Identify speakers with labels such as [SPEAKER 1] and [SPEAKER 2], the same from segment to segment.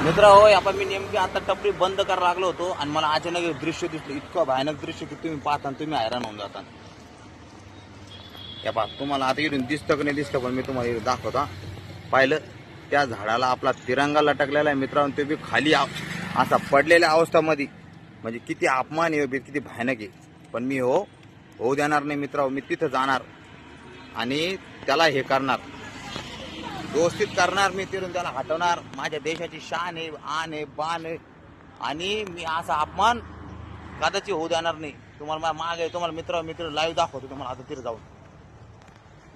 [SPEAKER 1] मित्र होय, आपण मी नेमकी आता टपरी बंद करायला लागलो होतो आणि मला अचानक एक दृश्य दिसलं, इतकं भयानक दृश्य की तुम्ही पाहता आणि तुम्ही हैराण होऊन जाता. या पहा, तुम्हाला आता इथून दिसतं की नाही दिसतं, पण मी तुम्हाला इथं दाखवतो. पाहिलं त्या झाडाला आपला तिरंगा लटकलेला आहे मित्रांनो, ते बी खाली असा पडलेल्या अवस्थेमध्ये. म्हणजे किती अपमान आहे, किती भयानक आहे. पण मी होऊ देणार नाही मित्रांनो. मी तिथं जाणार आणि त्याला हे करणार, व्यवस्थित करणार. मी तिथून त्याला हटवणार. माझ्या देशाची शान आहे, आन आहे, बाण आहे, आणि मी असा अपमान कदाचित होऊ देणार नाही. तुम्हाला मागे तुम्हाला मित्र लाईव्ह दाखवतो तुम्हाला आता तिथे जाऊन.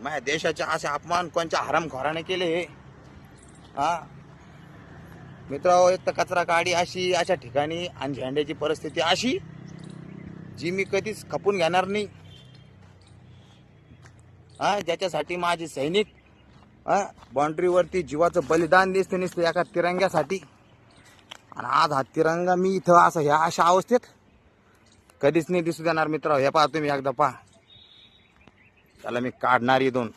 [SPEAKER 1] माझ्या देशाचे असे अपमान कोणच्या हरामखोराने केले हे. हा मित्रांनो, एक तर कचरा गाडी अशा ठिकाणी आणि झेंड्याची परिस्थिती अशी जी मी कधीच खपून घेणार नाही. ज्याच्यासाठी माझे सैनिक बाउंड्रीवरती जीवाचं बलिदान दिसतं नसतं एका तिरंग्यासाठी. आणि आज हा तिरंगा मी इथं असं ह्या अशा अवस्थेत कधीच नाही दिसू देणार मित्र. हे पहा तुम्ही एकदा पहा, त्याला मी काढणार इथून.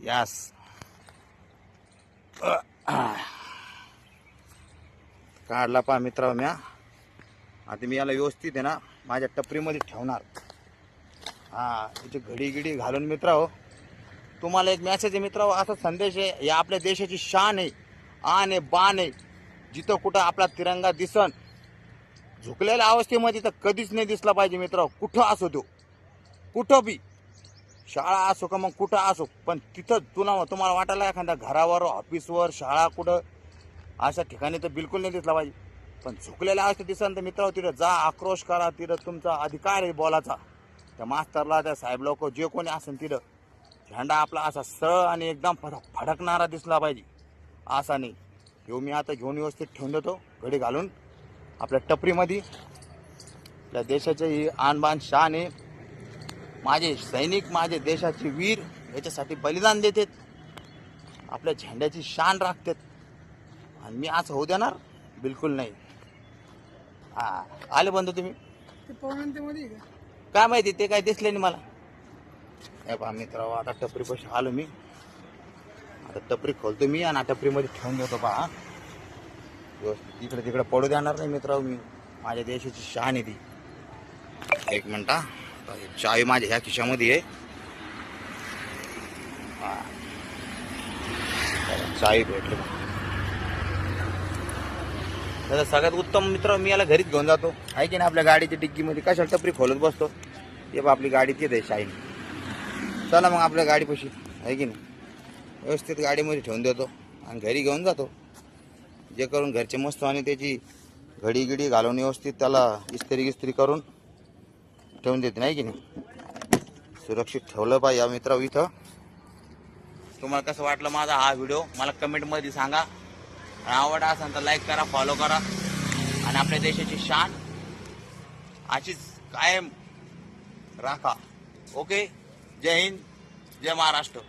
[SPEAKER 1] यास काढला पहा मित्र. मी आता मी याला व्यवस्थित आहे ना माझ्या टपरीमध्ये ठेवणार. याची घडी घालून मित्र तुम्हाला एक मेसेज आहे मित्र, असा संदेश आहे. या आपल्या देशाची शान आहे, आन आहे, बाण आहे. जिथं कुठं आपला तिरंगा दिसन झुकलेल्या अवस्थेमध्ये तर कधीच नाही दिसला पाहिजे मित्र. कुठं असो तो, कुठं बी, शाळा असो का मग कुठं असो, पण तिथं तुम्हाला वाटायला एखाद्या घरावर, ऑफिसवर, शाळा, कुठं अशा ठिकाणी तर बिलकुल नाही दिसला पाहिजे. पण झुकलेल्या अवस्थेत दिसन तर मित्र तिथं जा, आक्रोश करा. तिथं तुमचा अधिकार आहे बोलाचा. त्या मास्तरला, त्या साहेब लोक जे कोणी असेल तिथं झेंडा आपला असा सरळ आणि एकदम फडकणारा दिसला पाहिजे. असा नाही. मी आता घेऊन व्यवस्थित ठेवून देतो घडी घालून आपल्या टपरीमध्ये. आपल्या देशाचे ही आणबाण शान आहे. माझे सैनिक, माझे देशाचे वीर याच्यासाठी बलिदान देतात, आपल्या झेंड्याची शान राखतात. आणि मी असं होऊ देणार बिलकुल नाही. आले बंधू तुम्ही काय माहिती, ते काय दिसले नाही मला. हे पहा मित्र, आता टपरीपाशी आलो मी. आता टपरी खोलतो मी आणि टपरीमध्ये ठेवून देतो पहा. व्यवस्थित इकडे तिकडे पडू देणार नाही मित्र. मी माझ्या देशाची शान आहे ती. एक मिनिट, चावी माझ्या ह्या खिशामध्ये आहे. चावी भेटली. त्याचा सगळ्यात उत्तम मित्र, मी याला घरीच घेऊन जातो आहे की नाही. आपल्या गाडीच्या डिग्गीमध्ये कशाला टपरी खोलत बसतो. हे बा आपली गाडी तिथे आहे शाईन. चला मग आपल्या गाडीपाशी आहे की नाही, व्यवस्थित गाडीमध्ये ठेवून देतो आणि घरी घेऊन जातो. जे करून घरचे मस्त आणि त्याची घडी घालून व्यवस्थित त्याला इस्त्री करून ठेवून देते नाही की नाही. सुरक्षित ठेवलं पाहिजे मित्र. इथं तुम्हाला कसं वाटलं माझा हा व्हिडिओ मला कमेंटमध्ये सांगा. आणि आवड असेल तर लाईक करा, फॉलो करा. आणि आपल्या देशाची शान अशीच कायम राखा. ओके. जय हिंद, जय महाराष्ट्र.